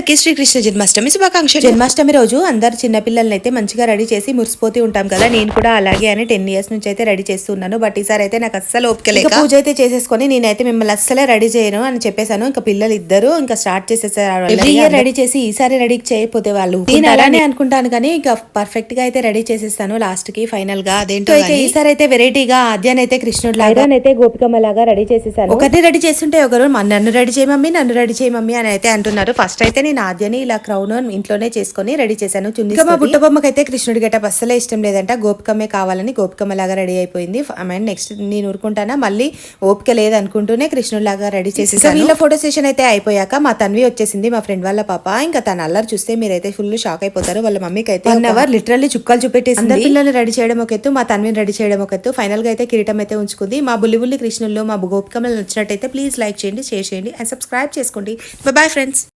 అందరికీ శ్రీకృష్ణ జన్మాష్టమి శుభాకాంక్షలు. జన్మాష్టమి రోజు అందరు చిన్నపిల్లల్ని అయితే మంచిగా రెడీ చేసి మురిసిపోతూ ఉంటాం కదా. నేను కూడా అలాగే అని 10 years నుంచి అయితే రెడీ చేస్తున్నాను. బట్ ఈసారి అయితే నాకు అస్సలు ఓపిక లేక పూజ అయితే చేసేసుకొని నేనైతే మిమ్మల్ని అస్సలే రెడీ చేయను అని చెప్పేశాను. ఇంకా పిల్లలు ఇద్దరు ఇంకా స్టార్ట్ చేసేసారు. ఎవ్రీ ఇయర్ రెడీ చేసి ఈసారి రెడీ చేయకపోతే వాళ్ళు నేను అలానే అనుకుంటాను కానీ ఇంకా పర్ఫెక్ట్ గా అయితే రెడీ చేసేస్తాను లాస్ట్ కి ఫైనల్ గా. అదేంటో ఈసారి అయితే వెరైటీగా ఆద్యాన్ అయితే కృష్ణుడు లాగా అయితే గోపికమ్మ లాగా రెడీ చేసేసాను. ఒకరిని రెడీ చేస్తుంటే ఒకరు నన్ను రెడీ చేయమమ్మీ నన్ను రెడీ చేయమమ్మీ అని అయితే అంటున్నారు. ఫస్ట్ అయితే నేను ఆద్యని ఇలా క్రౌన్ ఇంట్లోనే చేసుకుని రెడీ చేశాను. చున్నీ మా బుట్ట బొమ్మకైతే కృష్ణుడి గెటప్ అస్సలే ఇష్టం లేదంట. గోపికమ్మే కావాలని గోపికమ్మ లాగా రెడీ అయిపోయింది. నెక్స్ట్ నేను ఊరుకుంటానా మళ్ళీ ఓపిక లేదనుకుంటూనే కృష్ణుడి లాగా రెడీ చేసేసాను. వీళ్ళ ఫోటో సెషన్ అయితే అయిపోయాక మా తన్వి వచ్చేసింది, మా ఫ్రెండ్ వాళ్ళ పాప. ఇంకా తన అల్లరి చూస్తే మీరైతే ఫుల్ షాక్ అయిపోతారు. వాళ్ళ మమ్మీకి అయితే 1 hour లిటరల్లీ చుక్కలు చూపెట్టేసి అందరి పిల్లల్ని రెడీ చేయడం ఒక ఎత్తు, మా తన్విని రెడీ చేయడం ఒక ఎత్తు. ఫైనల్ గా అయితే కిరీటం అయితే ఉంచుకుంది. మా బుల్లి కృష్ణుల్లో మా గోపికమ్మలు నచ్చినట్టయితే ప్లీజ్ లైక్ చేయండి, షేర్ చేయండి అండ్ సబ్స్క్రైబ్ చేసుకోండి. Bye friends.